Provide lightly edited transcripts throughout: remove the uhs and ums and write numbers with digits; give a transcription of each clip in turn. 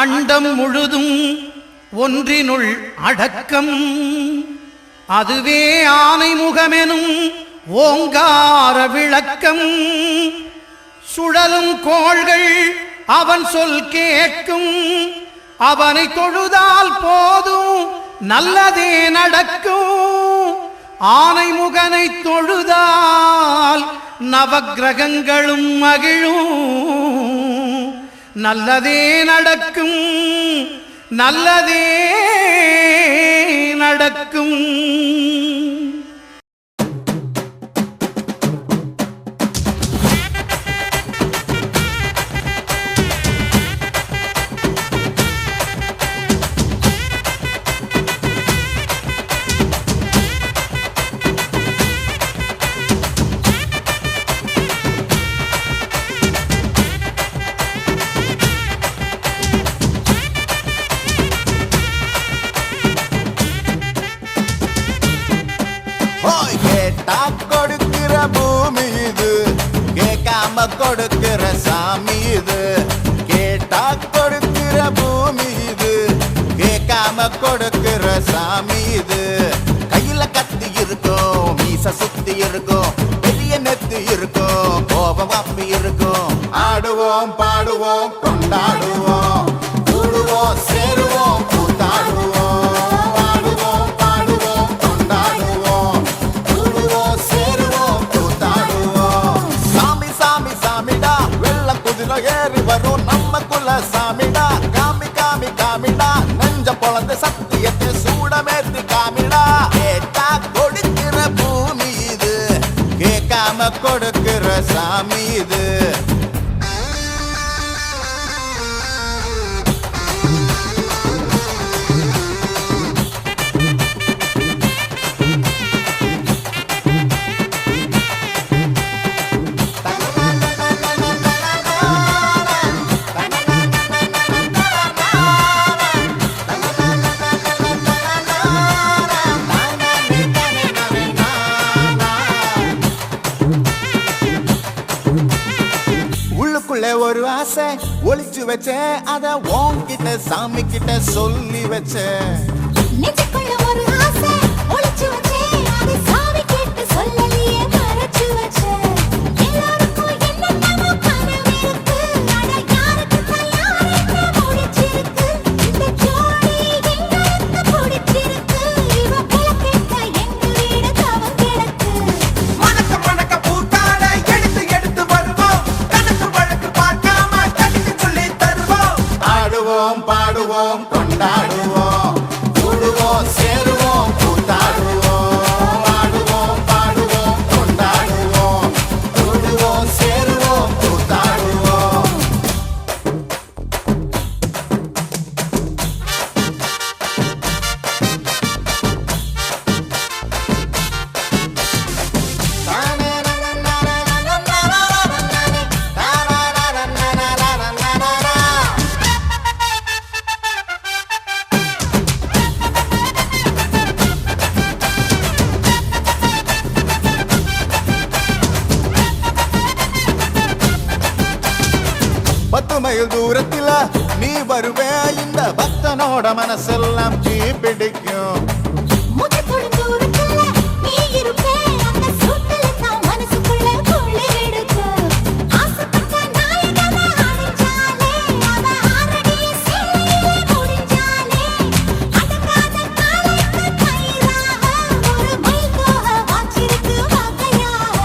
அண்டம் முழுதும் ஒன்றினுள் அடக்கம். அதுவே ஆனை முகமெனும் ஓங்கார விளக்கம். சுழலும் கோள்கள் அவன் சொல் கேட்கும். அவனை தொழுதால் போதும் நல்லதே நடக்கும். ஆனை முகனை தொழுதால் நவக்கிரகங்களும் மகிழும். நல்லதே நடக்கும், நல்லதே நடக்கும். கொடுக்கிற பூமி இது, கேட்காம கொடுக்கிற சாமி இது. கேட்டா கொடுக்கிற பூமி இது, கேட்காம கொடுக்கிற சாமி இது. கையில கத்தி இருக்கும், மீச சுத்தி இருக்கும், பெரிய நெத்தி இருக்கும், கோபம் அப்பி இருக்கும். ஆடுவோம் பாடுவோம் கொண்டாடுவோம், கூடுவோம் சேருவோம் கூத்தாடுவோம். ஏறி வரும் நம்ம குல சாமிடா. காமி காமி காமிடா, நெஞ்ச பொழந்து சத்தியத்தை சூடமேத்தி காமிடா. கேட்டா கொடுக்கிற பூமி இது, கேட்காம கொடுக்கிற சாமி இது. ஒரு ஆசை ஒளிச்சு வச்சேன், அத உன்கிட்ட சாமி கிட்ட சொல்லி வச்சேன். நெஞ்சுக்குள்ள ஒரு ஆசை ஒளிச்சு வச்சேன், அத சாமி கிட்ட சொல்லலியே மறைச்சு வச்சேன். எல்லாருக்கும் என்னென்னமோ கனவு இருக்கு, அட யாருக்கு யாருக்கு முடிச்சிருக்கு. இந்த ஜோடி எங்களுக்கு பிடிச்சிருக்கு, இவ கிழக்கிட்ட எங்க வீடு தவம் கிடக்கு. மணக்க மணக்க பூத்தாட எடுத்து எடுத்து வருவோம், கணக்கு வழக்கு பார்க்காம கட்டிக்கு சொல்லி தருவோம். ஆடுவோம் பாடுவோம் கொண்டாடுவோம், கூடுவோம் சேருவோம் கூத்தாடுவோம். ஆடுவோம் பாடுவோம் கொண்டாடுவோம், கூடுவோம் சேருவோம் கூத்தாடுவோம். பத்து மைல் தூரத்தில நீ வருவே, இந்த பக்தனோட மனசெல்லாம் தீ பிடிக்கும். முகத்தோடு தூரத்துல நீ இருப்பே, அந்த சூட்டுல நான் மனசுக்குள்ள குளிர் எடுக்கும். ஆசைப்பட்ட நாயகன அடைஞ்சாலே, அவ ஆரடிய சேலையிலே முடிஞ்சாலே. அடங்காத காலைக்கு கயிறாக, ஒரு மைல் போக வாச்சிருக்கு வகையாக.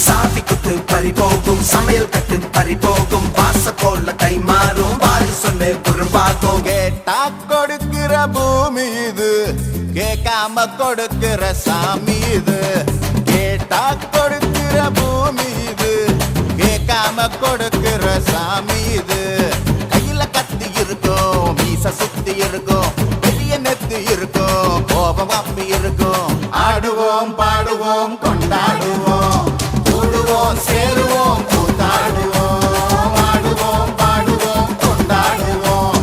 சாதி குத்து பறி போகும், சமையல் கட்டு பறி போகும், வாச போல கை மாறும், வாரி சொல்லு குறும்பாகும். கேட்டா கொடுக்கிற பூமி இது, கேட்காம கொடுக்கிற சாமி இது. கேட்டா கொடுக்கிற பூமி இது, கேட்காம கொடுக்கிற சாமி இது. கையில கத்தி இருக்கும், மீச சுத்தி இருக்கும், பெரிய நெத்தி இருக்கும், கோபம் அப்பி இருக்கும். ஆடுவோம் பாடுவோம் கொண்டாடுவோம், கூடுவோம் சேருவோம் கூத்தாடுவோம். ஆடுவோம் பாடுவோம் கொண்டாடுவோம்,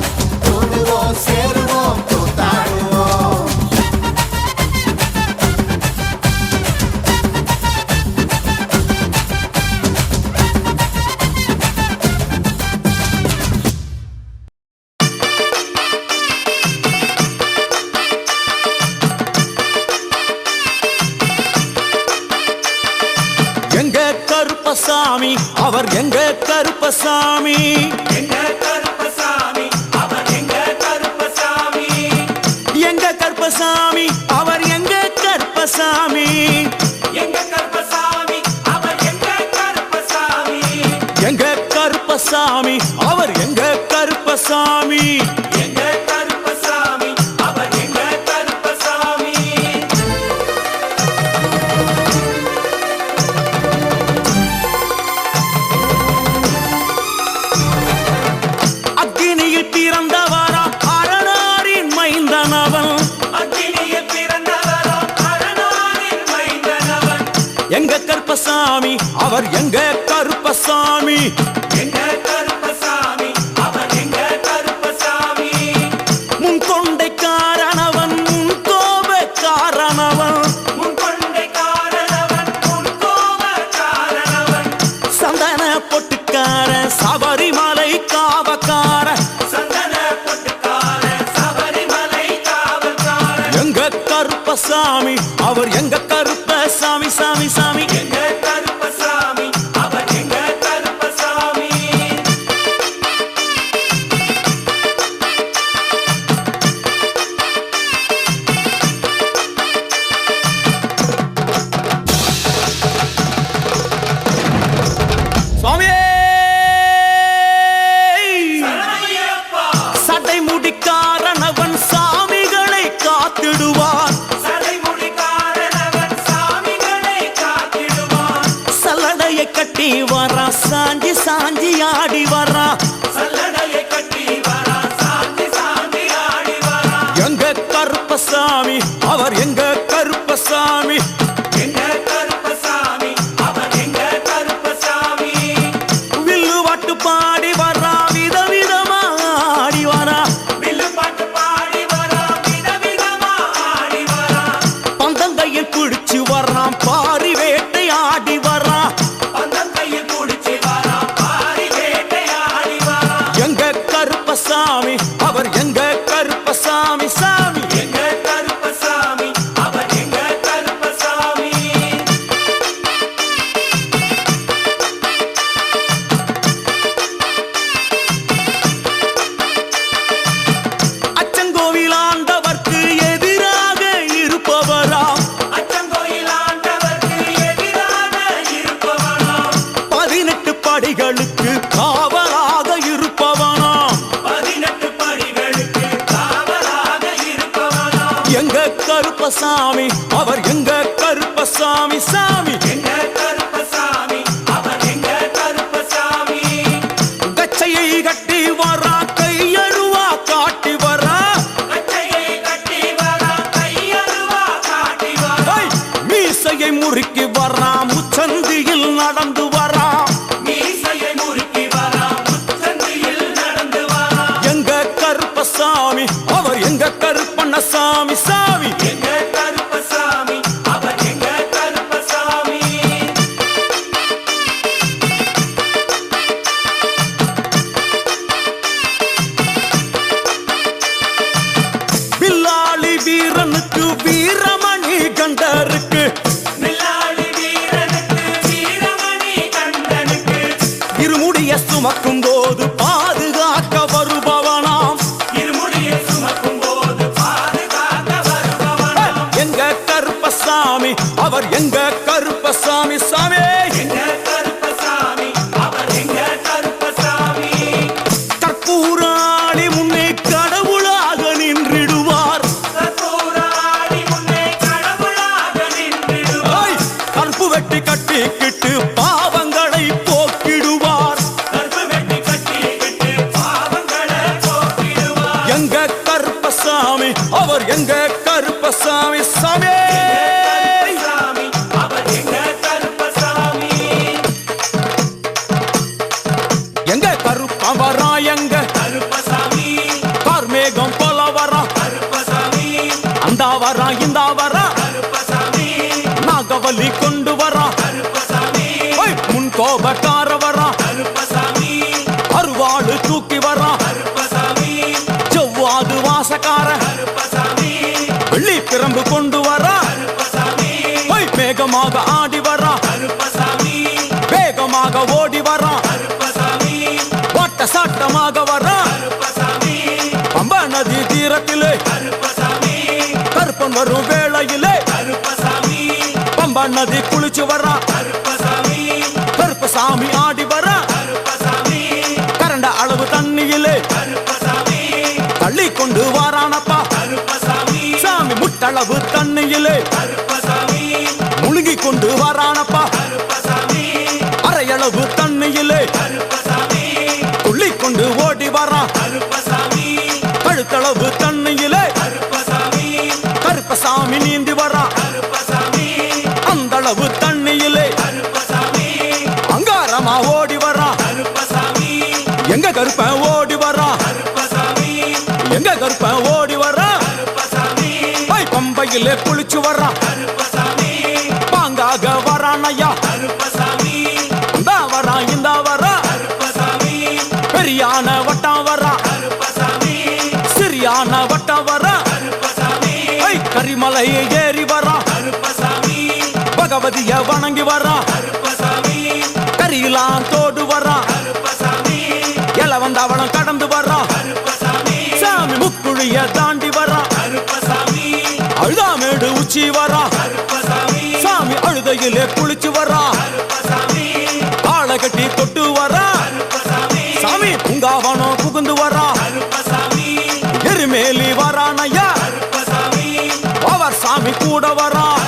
கூடுவோம் சேருவோம் கூத்தாடுவோம். கருப்பசாமி அவர் எங்க கருப்பசாமி எங்க கருப்பசாமி அவர் எங்க கருப்பசாமி எங்க கருப்பசாமி அவர் எங்க கருப்பசாமி எங்க கருப்பசாமி அவர் எங்க கருப்பசாமி எங்க கருப்பசாமி அவர் எங்க கருப்பசாமி எங்க கருப்பசாமி அவர் எங்க கருப்பசாமி அக்கினியில் பிறந்தவரா அரணாரின் மைந்தனவன் அக்கினியில் பிறந்தவரோ அரணாரின் மைந்தனவன் எங்க கருப்பசாமி அவர் எங்க கருப்பசாமி எங்க கருப்பசாமி அவர் எங்க கருப்பசாமி முன் கொண்டைக்காரனவன் முன் கோபக்காரனவன் முன் கொண்டை காரணவன் முன் கோப காரணவன் சந்தன பொட்டுக்கார சபரிமலை காவக்கார சந்தன பொட்டுக்கார சபரிமலை காவல்காரன் எங்க கருப்பசாமி அவர் எங்க கருப்பசாமி சாமி சாமி எங்க கருப்பசாமி அவர் எங்க கருப்பசாமி சுவாமியே சரணமையப்பா சட்டை முடிக்காரனவன் சாமிகளை காத்திடுவான் சடைமுடி காரணவன் சாமிகளை காத்திடுவான் சல்லடையை கட்டி வரா சாஞ்சி சாஞ்சி ஆடி வரா சல்லடையை கட்டி வரா சாந்தி சாந்தி ஆடி வரா எங்க கருப்பசாமி அவர் எங்க கருப்பசாமி எங்க கருப்பசாமி அவர் எங்க கருப்பசாமி வில்லு வாட்டு பாடி வரா விதவிதமா ஆடி வரா வில்லு பாட்டு பாடி வரா விதவிதமா ஆடி வரா பந்தங்கையில் குடிச்சு வர்றான் பாரி வேட்டை ஆடி வரா பந்தம் கையில் குடிச்சு வரா பாரி வேட்டையாடி வரா எங்க கருப்பசாமி அவர் எங்க கருப்பசாமி சாமி எங்க கருப்பசாமி அவர் எங்க கருப்பசாமி அச்சங்கோவில் ஆண்டவர்க்கு எதிராக இருப்பவரா அச்சங்கோயில் ஆண்டவர்க்கு எதிராக இருப்பவனாம் 18 படிகளுக்கு காவலாக இருப்பவனாம் 18 படிகளுக்கு காவலாக இருப்பவனாம் எங்க கருப்பசாமி அவர் எங்க கருப்பசாமி சாமி எங்க கருப்பசாமி அவர் எங்க கருப்பசாமி கச்சையை கட்டி வரா கையருவா காட்டி வரா கச்சையை கட்டி வரா கையருவா காட்டி வரா ஐ, மீசையை முறுக்கி வரா முச்சந்தியில் நடந்து வரா மீசையை முறுக்கி வரா முச்சந்தியில் நடந்து வரா எங்க கருப்பசாமி அவர் எங்க கருப்பண்ணசாமி சாமி எங்க கருப்பசாமி அவர் எங்க கருப்பசாமி பில்லாளி வீரனுக்கு வீரமணி கண்டருக்கு மில்லாளி வீரனுக்கு வீரமணி கண்டனுக்கு இருமுடிய சுமக்கும் போது பாதுகாக்க வருபவனாம் இருமுடியை சுமக்கும் போது பாதுகாக்க வருபவனாம் எங்க கருப்பசாமி அவர் எங்க கருப்பசாமி சாமி எங்க கருப்பசாமி அவர் எங்க கருப்பசாமி கற்பூராளி முன்னே கடவுளாக நின்றிடுவார் கற்பூராடி முன்னே கடவுளாக நின்றிடுவார் ஐ, கற்பு வெட்டி கட்டிக்கிட்டு பாவங்களை போக்கிடுவார் கற்பு வெட்டி கட்டிக்கிட்டு பாவங்களை போக்கிடுவார் எங்க கருப்பசாமி அவர் எங்க கருப்பசாமி சாமி கருப்பசாமி அவர் எங்க கருப்பசாமி எங்க கருப்பவரா எங்க கருப்பசாமி கார்மேகம் போல வரா கருப்பசாமி அந்த வரா இந்த வரா கருப்பசாமி நாகவலி கொண்டு வரா கருப்பசாமி ஐ, முன் கோபக்கார வரா கருப்பசாமி அருவாளு தூக்கி வரா கருப்பசாமி செவ்வாது வாசக்கார கருப்பசாமி வெள்ளி பிரம்பு கொண்டு வரா கருப்பசாமி ஐ, வேகமாக ஆடி வரா கருப்பசாமி வேகமாக நதி குளிச்சு வர்றான் கருப்பசாமி ஆடி வர்றான் கரண்ட அளவு தண்ணியிலே தள்ளி கொண்டு வாரானப்பா சாமி முட்டளவு தண்ணியிலே முழுகி கொண்டு வாரானப்பா அரையளவு தண்ணியிலே துள்ளி கொண்டு ஓடி வரான் கழுத்தளவு தண்ணியிலே கருப்பசாமி நீந்தி வரான் அந்த அளவு தண்ணியிலே அங்காரமா ஓடி வரான் எங்க கருப்பன் ஓடி வரான் எங்க கருப்பன் ஓடி வரான் பம்பையிலே குளிச்சு வரான் பாங்காக வரான் ஐயா இந்த வரான் இந்த வரான் பெரியான வட்டம் வரான் சிறியான வட்டம் வரான் கரிமலையை ஏறி வரான் பகவதிய வணங்கி வரான் கரியெல்லாம் தோடு வரான் எல வந்த அவளம் கடந்து வரான் சாமி முக்குழிய தாண்டி வரான் அழுதாமேடு உச்சி வரான் சாமி அழுதையிலே குளிச்சு வரான் ஆளை கட்டி தொட்டு வரான் சாமி பூங்காவனம் புகுந்து வரான் எருமேலி வரான் ஐயா அவர் சாமி கூட வரான்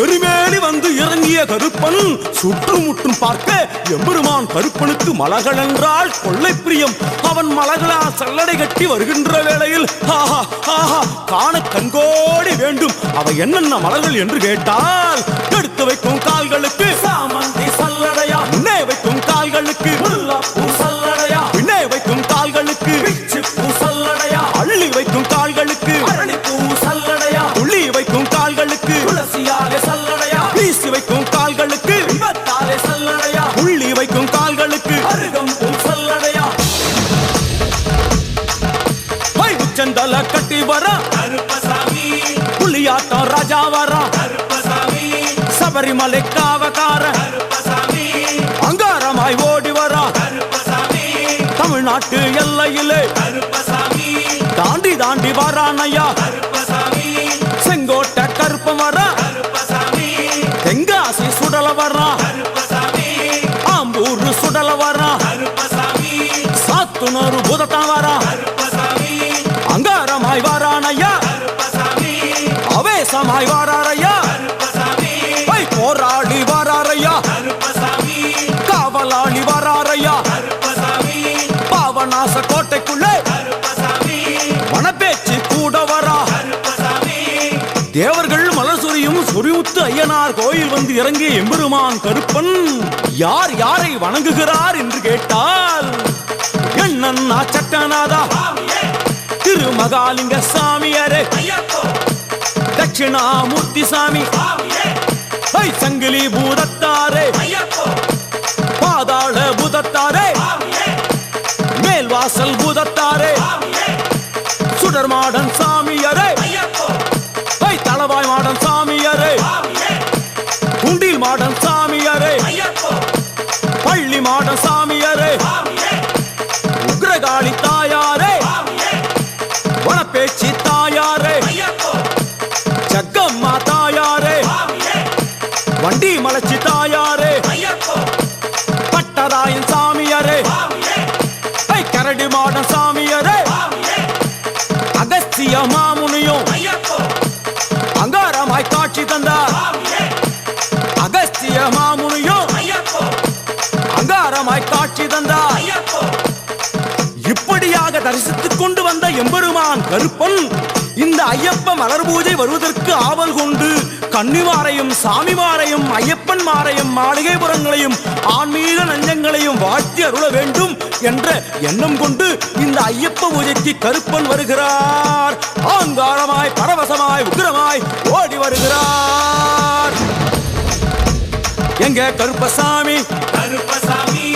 எருமேலி வந்து இறங்கிய கருப்பன் சுற்றுமுற்றும் பார்க்க எம்பெருமான் கருப்பனுக்கு மலகள் என்றால் கொள்ளை பிரியம். அவன் மலகளா சல்லடை கட்டி வருகின்ற வேளையில் ஆஹா ஆஹா காண கண்கோடி வேண்டும். அவை என்னென்ன மலர்கள் என்று கேட்டால் எடுத்து வைக்கும் கால்களுக்கு சாமந்தி சல்லடையா, முன்னே வைக்கும் கால்களுக்கு முல்லைப்பூ சல்லடையா, பின்னே வைக்கும் கால்களுக்கு பிச்சிப்பூ சல்லடையா, அள்ளி வைக்கும் கால்களுக்கு அரளிப்பூ சல்லடையா, துள்ளி வைக்கும் கால்களுக்கு துளசியாலே சல்லடையா, வீசி வைக்கும் கால்களுக்கு விபத்தாலே சல்லடையா, உள்ளி வைக்கும் கால்களுக்கு அருகம்பூ சல்லடையா. உச்சந்தல கட்டி வர கருப்பசாமி, புலியாட்டம் ராஜா வர கருப்பசாமி, சபரிமலை காவக்கார கருப்பசாமி, அங்காரமாய் ஓடி வர கருப்பசாமி, தமிழ்நாட்டு எல்லையிலே கருப்பசாமி, தாண்டி தாண்டி வரானையா கருப்பசாமி, செங்கோட்டை கருப்பம் வர கருப்பசாமி, தெங்காசி சுடல வர கருப்பசாமி, ஆம்பூர் சுடல வர கருப்பசாமி, சாத்துனூர் புதத்தான் வர கருப்பசாமி, அங்காரமாய் வாரானையா கருப்பசாமி, அவேசமாய் வாராரையா கருப்பசாமி, போராளி வாராரையா கருப்பசாமி, காவலாளி வாராரையா கருப்பசாமி, பாவநாச கோட்டைக்குள்ளே கருப்பசாமி, வனப்பேச்சு கூட வரா கருப்பசாமி. தேவர்கள் மலர் சொரியும் சொரிமுத்து ஐயனார் கோயில் வந்து இறங்கிய எம்பெருமான் கருப்பன் யார் யாரை வணங்குகிறார் என்று கேட்டால் என்னன்னா சட்டநாதா, திருமகாலிங்க சாமியாரே, தட்சிணாமூர்த்தி சாமி, சங்கிலி பூதத்தாரே, பாதாள பூதத்தாரே, மேல்வாசல் பூதத்தாரே, சுடர்மாடன் சாமியாரே, தளவாய் மாடன் சாமியாரே, குண்டில் மாடன் சாமியாரே, பள்ளி மாடன் சாமியாரே, உக்ரகாளி தாயாரே, வனப்பேச்சி தாயாரே, ஜக்கம்மா தாயாரே, வண்டி மலச்சி தாயாரே, பட்டராயன் சாமியாரே, கரடி மாடன் சாமியாரே, அகஸ்திய மாமுனியும் அங்காரமாய் காட்சி தந்தார். அகஸ்திய மாமுனியும் அங்காரமாய் காட்சி தந்தார். இப்படியாக தரிசித்துக் கொண்டு வந்த எம்பெருமான் கருப்பன் இந்த ஐயப்ப மலர் பூஜை வருவதற்கு ஆவல் கொண்டு கன்னிமாரையும் சாமிமாரையும் ஐயப்பன் மாரையும் மாளிகைபுரங்களையும் ஆன்மீக நஞ்சங்களையும் வாழ்த்தி அருள வேண்டும் என்ற எண்ணம் கொண்டு இந்த ஐயப்ப பூஜைக்கு கருப்பன் வருகிறார். ஆங்காரமாய் பரவசமாய் உக்கிரமாய் ஓடி வருகிறார். எங்க கருப்பசாமி, கருப்பசாமி,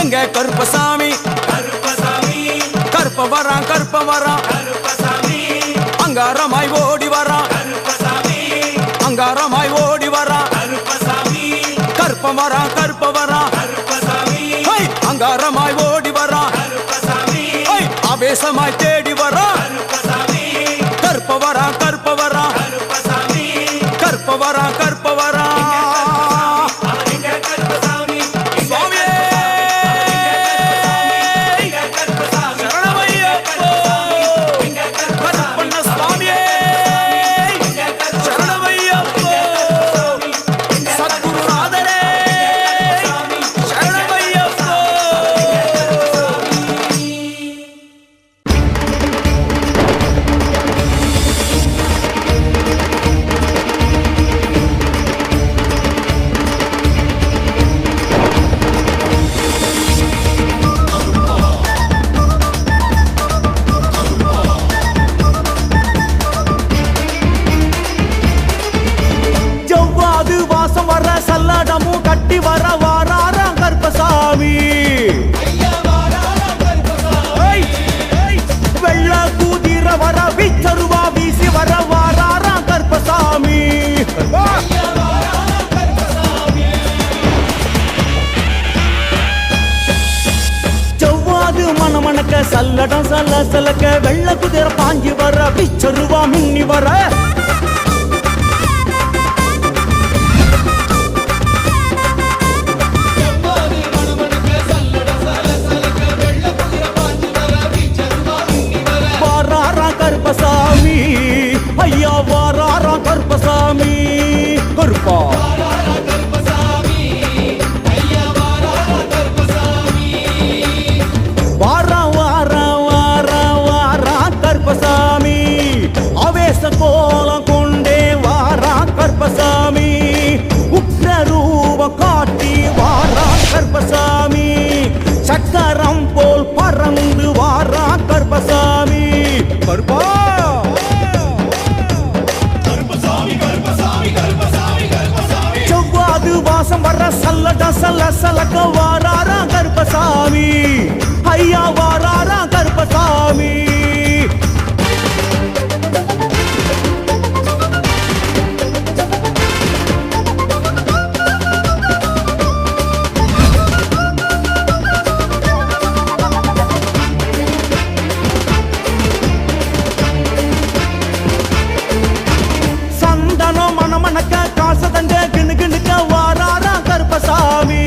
எங்க கருப்பசாமி, கருப்பசாமி, கருப்ப வரான் கருப்ப வரான் கருப்பசாமி, அங்காரமாய் ஓடி வரான் கருப்பசாமி, அங்காரமாய் ஓடி வரான் கருப்பசாமி, கருப்ப வரான் கருப்ப வரான் கருப்பசாமி, அங்காரமாய் ஓடி வரான் கருப்பசாமி, ஆவேசமாய் தேடி வரான் கருப்பசாமி, கருப்ப வரான் கருப்ப வரான் கருப்பசாமி, கருப்ப கற்பவரா கற்பவரா சுவாமியே சரணமையப்போ கற்பண்ண சுவாமியே சரணமையப்போ சத்குருநாதரே சரணமையப்போ ஜவ்வாது வாசம் வர சல்லடமும் கட்டி வர வாராராம் கருப்பசாமி ஏய், ஏய், வெள்ள கூதிர வர விச்சருவா வீசி வர வாராராம் கருப்பசாமி ஜவ்வாது மணமணக்க சல்லடம் சல்ல சலக்க வெள்ள குதிர பாஞ்சி வர விச்சருவா மின்னி வர வாராரா கருப்பசாமி ஐயா வாராரா கருப்பசாமி கருப்பா வாரா வாரா வாரா வாரா கருப்பசாமி ஆவேச கோலம் கொண்டே வாரா கருப்பசாமி உக்ர ரூப காட்டி வாரா கருப்பசாமி சக்கரம் போல் பறந்து வாரா கருப்பசாமி கருப்பா செவ்வாது வாசம் வர சல்லட சல்ல சலக்க வாராரா கருப்பசாமி ஐயா வாராரா கருப்பசாமி சந்தனம் மணமணக்க காசதண்ட கிணு கிணுக்க வாராரா கருப்பசாமி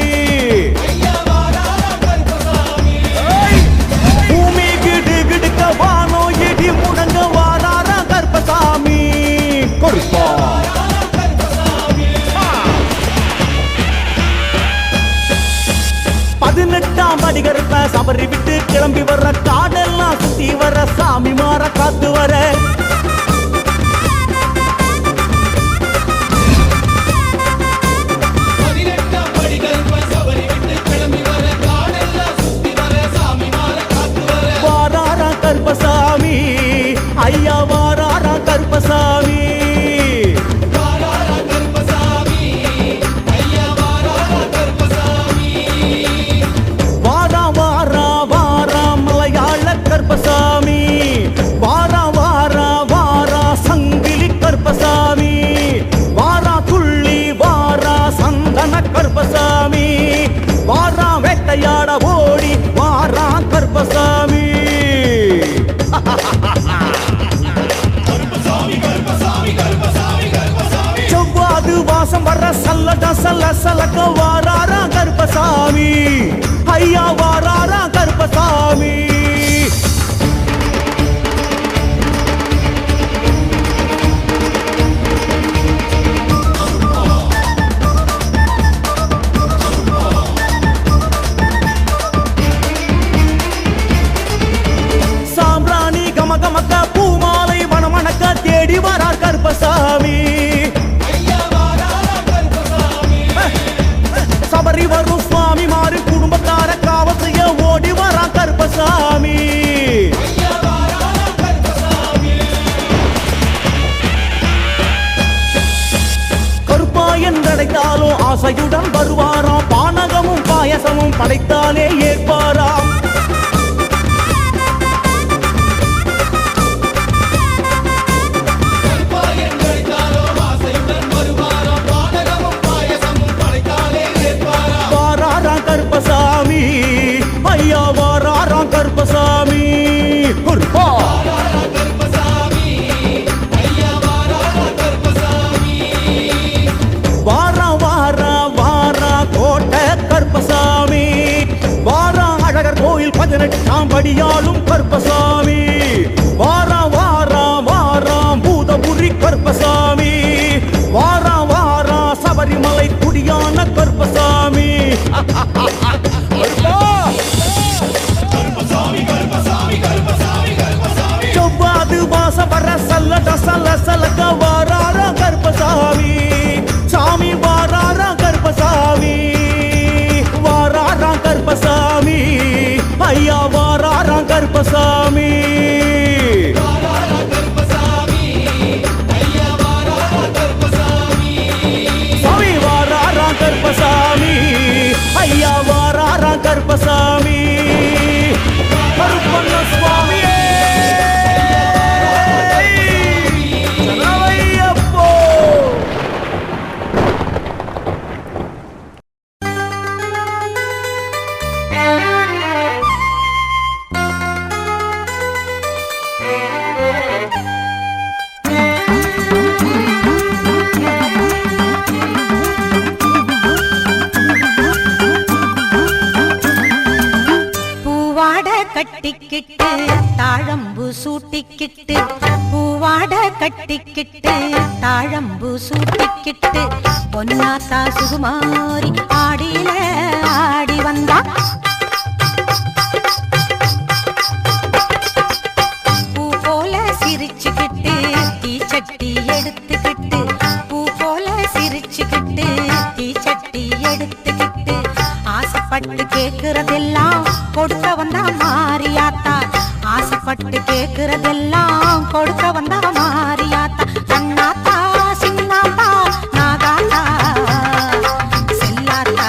ஏய், பூமி கிடு கிடுக்க வானோ இடி முடங்க வாராரா கருப்பசாமி கருப்பா பதினெட்டாம் படி கருப்ப சபரி விட்டு கிளம்பி வர்ற காடெல்லாம் சுத்தி வர சாமி மாற காத்து வர வாராரா கருப்பசாமி ஐயா வாராரா கருப்பசாமி வாரா வாரா வாரா மலையாள கருப்பசாமி வாரா வாரா வாரா சங்கிலி கருப்பசாமி வாரா துள்ளி வாரா சந்தன கருப்பசாமி வாரா வேட்டையாட ஓடி வாரா கருப்பசாமி செவ்வாது வாசம் வர சல்லட சல்ல சலக்க வாராரா கருப்பசாமி ஐயா வாராரா கருப்பசாமி சாம்பிராணி கமகமக்க பூமாலை வனமணக்க தேடி வரார் கருப்பசாமி சபரி வரும் சுவாமி மாறி குடும்பக்கார காவல் செய்ய ஓடி வரா கருப்பசாமி கருப்பா என்றடைத்தாலும் ஆசையுடன் வருவாராம் பானகமும் பாயசமும் படைத்தாலே ஏற்பாராம் வாராரா கருப்பசாமி ஐயா வாராரா கருப்பசாமி கருப்பா படியாளும் கருப்பசாமி வாராம் வாராம் வாராம் பூதபுரி கருப்பசாமி வாராம் வாராம் சபரிமலை குடியான கருப்பசாமி செவ்வாது மாசம் வர சல்லட சல்ல சலக்க வாராரா கருப்பசாமி சாமி வாராரா கருப்பசாமி வாராரா கருப்பசாமி ஐயா வாராரா கருப்பசாமி சாமி வாராரா கருப்பசாமி ஐயா வாராரா கருப்பசாமி கருப்பண்ண சுவாமியே சரணமையப்போ. பூவாட கட்டிக்கிட்டு தாழம்பு சூட்டிக்கிட்டு பூவாட கட்டிக்கிட்டு தாழம்பு சூட்டிக்கிட்டு பொன்னாத்தா சுகுமாரி ஆடியில ஆடி வந்தா பூ போல சிரிச்சுக்கிட்டு தீச்சட்டி எடுத்துக்கிட்டு பூ போல சிரிச்சுக்கிட்டு தீச்சட்டி எடுத்துக்கிட்டு ஆசைப்பட்டு கேக்குறதெல்லாம் கொடுக்க வந்தா மாரியாத்தா ஆசைப்பட்டு கேக்குறதெல்லாம் கொடுக்க வந்தா மாரியாத்தா கண்ணாத்தா சின்னாத்தா நாகாத்தா செல்லாத்தா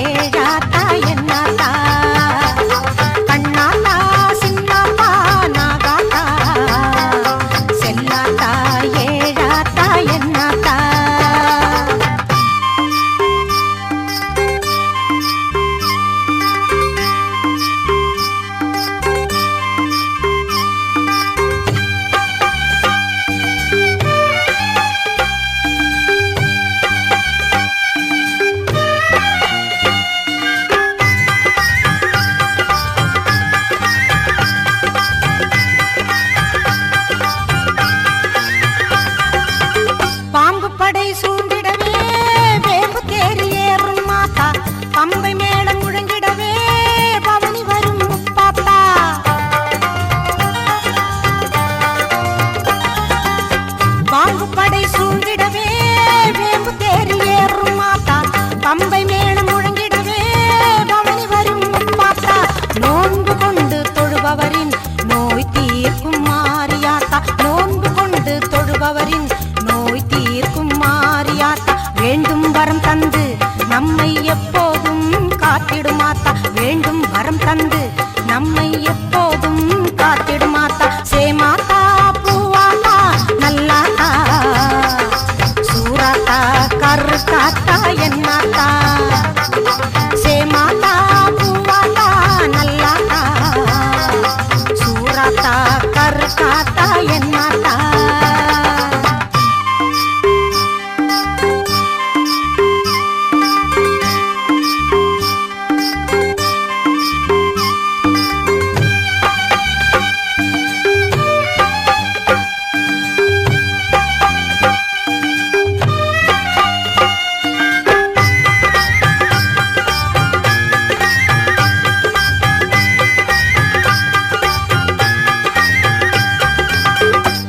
ஏழாத்தா என்னாத்தா கண்ணாத்தா சின்னாத்தா நாகாத்தா செல்லாத்தா ஏழாத்தா என்னாத்தா பாம்பு படை சூழ்ந்திடவே வேம்பு தேறி ஏறும் மாத்தா பம்பை மேளம் முழங்கிடவே பவனி வரும் முப்பாத்தா பாம்பு படை சூழ்ந்திடவே வேம்பு தேறி ஏறும் மாத்தா பம்பை மேளம் முழங்கிடவே பவனி வரும் முப்பாத்தா நோன்பு கொண்டு தொழுபவரின் நோய் தீர்க்கும் மாரியாத்தா நோன்பு கொண்டு தொழுபவரின் நோய் தீர்க்கும் மாரியாத்தா வேண்டும் வரம் தந்து நம்மை எப்போதும் காத்திடுமாத்தா வேண்டும் வரம் தந்து நம்மை எப்போதும் காத்திடுமாத்தா சேமாத்தா பூவாத்தா நல்லாத்தா சூராத்தா கருக்காத்தா என்னாத்தா சேமாத்தா பூவாத்தா நல்லாத்தா சூராத்தா கருக்காத்தா என்னாத்தா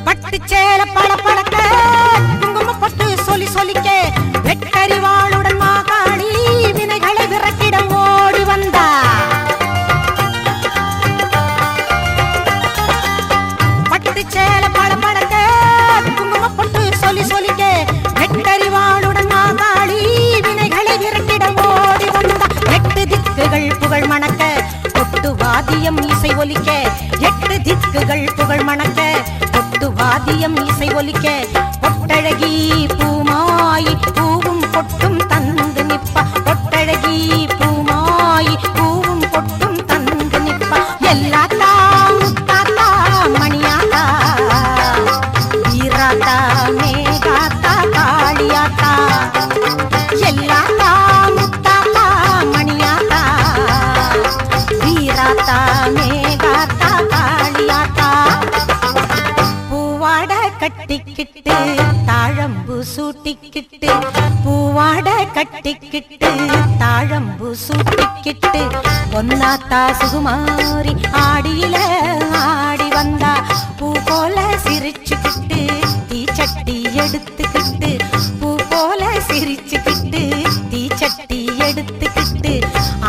பட்டுச்சேல பளபளக்க குங்கும பொட்டு சொல்லி சொல்லிக்க வெட்டறிவாளுடன் மாகாளி வினைகளை விரட்டிட ஓடி வந்தா பட்டுச்சேல பளபளக்க குங்கும பொட்டு சொல்லி சொல்லிக்க வெட்டறிவாளுடன் மாகாளி வினைகளை விரட்டிட ஓடி வந்தா எட்டு திக்குகள் புகழ் மணக்க கொட்டு வாதியம் இசை ஒலிக்க எட்டு திக்குகள் புகழ் மணக்க கொட்டு வாதியம் இசை ஒலிக்க பொட்டழகி பூமாயி பூவும் பொட்டும் தந்து நிப்பா பொட்டழகி பூமாயி பூவும் பொட்டும் தந்து நிப்பா எல்லாத்தா முத்தாத்தா மணியாத்தா வீராத்தா மேகாத்தா காளியாத்தா எல்லாத்தா முத்தாத்தா மணியாத்தா வீராத்தா மேகா கட்டிக்கிட்டு தாழம்பு சூட்டிக்கிட்டு பூவாட கட்டிக்கிட்டு தாழம்பு சூட்டிக்கிட்டு ஒன்னாத்தா சுகுமாரி ஆடியில ஆடி வந்தா பூ போல சிரிச்சுக்கிட்டு தீச்சட்டி எடுத்துக்கிட்டு பூ போல சிரிச்சுக்கிட்டு தீச்சட்டி எடுத்துக்கிட்டு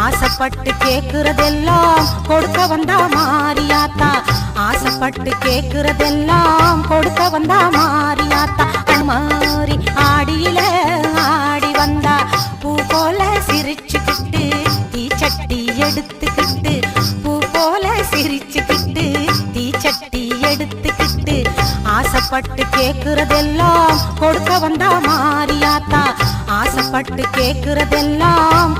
ஆசைப்பட்டு கேக்குறதெல்லாம் கொடுக்க வந்தா மாரியாத்தா ஆசைப்பட்டு கேக்குறதெல்லாம் கொடுக்க வந்தா மாரியாத்தா மாறி ஆடியில ஆடி வந்தா பூ போல சிரிச்சுக்கிட்டு தீச்சட்டி எடுத்துக்கிட்டு பூ போல சிரிச்சுக்கிட்டு தீச்சட்டி எடுத்துக்கிட்டு ஆசைப்பட்டு கேக்குறதெல்லாம் கொடுக்க வந்தா மாரியாத்தா ஆசைப்பட்டு கேக்குறதெல்லாம்